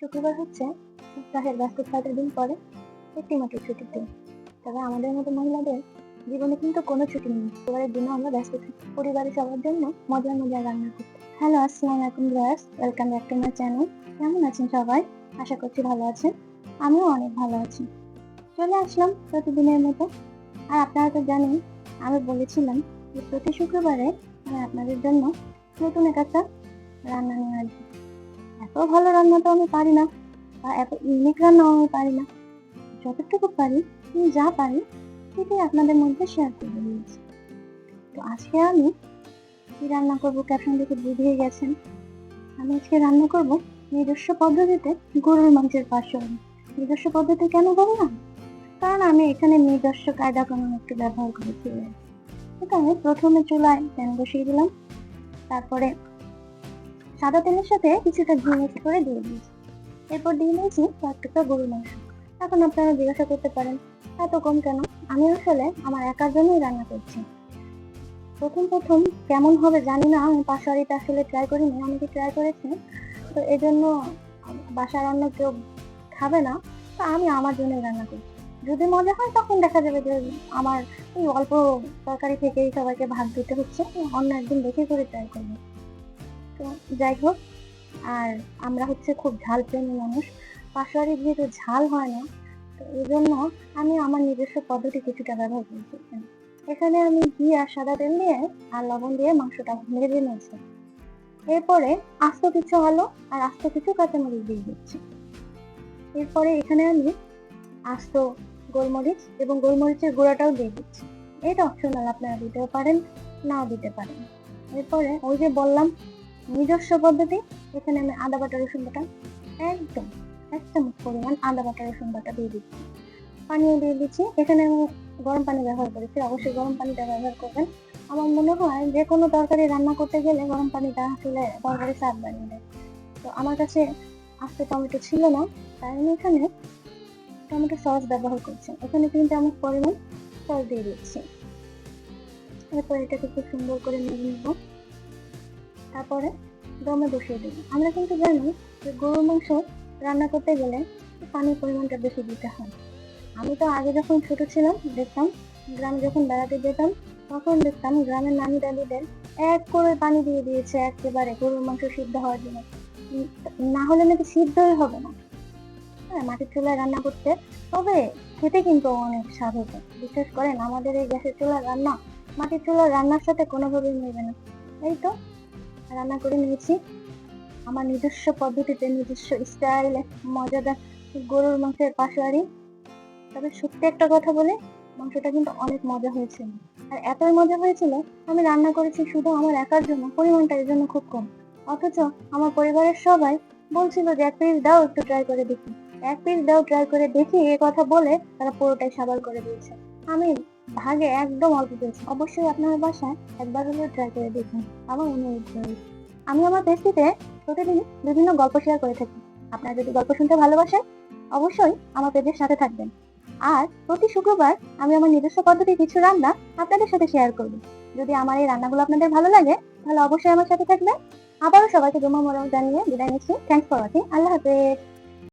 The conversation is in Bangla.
শুক্রবার হচ্ছে সপ্তাহের ব্যস্ত ৬টা দিন পরে একটি মাত্র ছুটির দিন। তবে আমাদের মতো মহিলাদের জীবনে কিন্তু কোনো ছুটি নেই। শুক্রবারের দিনও আমরা ব্যস্ত থাকি পরিবারের সবার জন্য মজার মজার রান্না করতে। হ্যালো, আসসালামু আলাইকুম viewers, welcome back to my channel. কেমন আছেন সবাই? আশা করছি ভালো আছেন। আমিও অনেক ভালো আছি। চলে আসলাম প্রতিদিনের মতো। আর আপনারা তো জানেন, আমি বলেছিলাম যে প্রতি শুক্রবারে আমি আপনাদের জন্য নতুন একটা রান্না নিয়ে আসবো। এত ভালো রান্না তো আমি পারি না, বা এত ইউনিক রান্নাও আমি পারি না। যতটুকু পারি, যা পারি সেটাই আপনাদের মধ্যে শেয়ার করে নিয়েছি। তো আজকে আমি কি রান্না করবো ক্যাপশন দেখে বুঝিয়ে গেছেন। আমি আজকে রান্না করব নিজস্ব পদ্ধতিতে গরুর মাংসের পাশাপাশি। নিজস্ব পদ্ধতি কেন বললাম? কারণ আমি এখানে নিজস্ব কায়দা কানুন একটু ব্যবহার করেছি। এখানে প্রথমে চুলায় প্যান বসিয়ে দিলাম, তারপরে সাদা তেলের সাথে কিছুটা ঘি মিক্স করে দিয়ে দিয়েছি। এরপর দিয়ে দিয়েছি কয়েকটা গরুর মাংস। এখন আপনারা জিজ্ঞাসা করতে পারেন, এত কম কেন? আমি আসলে আমার একার জন্যই রান্না করছি। প্রথম কেমন হবে জানি না, আমি পাশারিটা আসলে ট্রাই করিনি, অনেকে ট্রাই করেছে, তো এই জন্য বাসার রান্না কেউ খাবে না, তো আমি আমার জন্যই রান্না করছি। যদি মজা হয় তখন দেখা যাবে যে আমার এই অল্প তরকারি থেকেই সবাইকে ভাগ দিতে হচ্ছে, অন্য একদিন দেখে করে ট্রাই করবো। তো যাই হোক, আর আমরা হচ্ছে খুব ঝাল প্রেমী মানুষ। পাশারি যেহেতু ঝাল হয় না, তো এই জন্য আমি আমার নিজস্ব পদ্ধতি কিছুটা ব্যবহার করেছি। এখানে আমি ঘি আর সাদা তেল দিয়ে আর লবণ দিয়ে মাংসটা ভেজে নিয়েছি। এরপরে আস্ত কিছু আলু আর আস্ত কিছু কাঁচামরিচ দিয়ে দিচ্ছি। এরপরে এখানে আমি আস্ত গোলমরিচ এবং গোলমরিচের গুঁড়াটাও দিয়ে দিচ্ছি। এটা অপশনাল, আপনারা দিতেও পারেন, নাও দিতে পারেন। এরপরে ওই যে বললাম নিজস্ব পদ্ধতি, এখানে আমি আদা বাটা রসুন বাটা একদম 1 চামচ পরিমাণ আদা বাটা রসুন বাটা দিয়ে দিচ্ছি। পানিও দিয়ে দিচ্ছি। এখানে আমি গরম পানি ব্যবহার করেছি, অবশ্যই গরম পানিটা ব্যবহার করবেন। আমার মনে হয় যে কোনো তরকারি রান্না করতে গেলে গরম পানিটা আসলে তরকারি স্বাদ বাড়িয়ে দেয়। তো আমার কাছে আস্ত টমেটো ছিল না, তাই আমি এখানে টমেটো সস ব্যবহার করছি। এখানে 3 চামচ পরিমাণ সস দিয়ে দিচ্ছি। এরপর এটাকে খুব সুন্দর করে নেড়ে নিব, তারপরে দমে বসিয়ে দেব। আমরা কিন্তু জানি যে গরুর মাংস রান্না করতে গেলে পানির পরিমাণটা বেশি দিতে হয়। আমি তো আগে যখন ছোট ছিলাম দেখতাম, গ্রামে যখন বেড়াতে যেতাম তখন দেখতাম গ্রামের নানি দাদিদের এক করে পানি দিয়ে দিয়েছে একেবারে গরুর মাংস সিদ্ধ হওয়ার জন্য। না হলে নাকি সিদ্ধই হবে না। হ্যাঁ, মাটির চুলায় রান্না করতে, তবে খেতে কিন্তু অনেক স্বাদ হতো। বিশ্বাস করেন, আমাদের এই গ্যাসের চুলার রান্না মাটির চুলার রান্নার সাথে কোনোভাবেই মিলবে না। এই তো রান্না করে নিয়েছি আমার নিজস্ব পদ্ধতিতে, নিজস্ব স্টাইলে মজাদার গরুর মাংসের পাশারি। তবে সত্যি একটা কথা বলে, মাংসটা কিন্তু অনেক মজা হয়েছিল। আর এতই মজা হয়েছিল, আমি রান্না করেছি শুধু আমার একার জন্য, পরিমাণটা এর জন্য খুব কম। অথচ আমার পরিবারের সবাই বলছিল যে 1 পিস দাও, একটু ট্রাই করে দেখি। 1 পিস দাও, ট্রাই করে দেখি, এই কথা বলে তারা পুরোটাই সাবাল করে দিয়েছে। আমি ভাগে একদম অল্প পেয়েছি। অবশ্যই আপনার বাসায় একবার হলেও ট্রাই করে দেখুন, আমার অনুরোধ করি। আমি আমার পেজটিতে প্রতিদিন বিভিন্ন গল্প শেয়ার করে থাকি। আপনারা যদি গল্প শুনতে ভালোবাসেন, অবশ্যই আমার পেজের সাথে থাকবেন। আর প্রতি শুক্রবার আমি আমার নিজস্ব পদ্ধতির কিছু রান্না আপনাদের সাথে শেয়ার করব। যদি আমার এই রান্নাগুলো আপনাদের ভালো লাগে, তাহলে অবশ্যই আমার সাথে থাকবেন। আবারও সবাইকে জুমা মোবারক জানিয়ে বিদায় নিচ্ছি। Thanks for watching. আল্লাহ হাফেজ।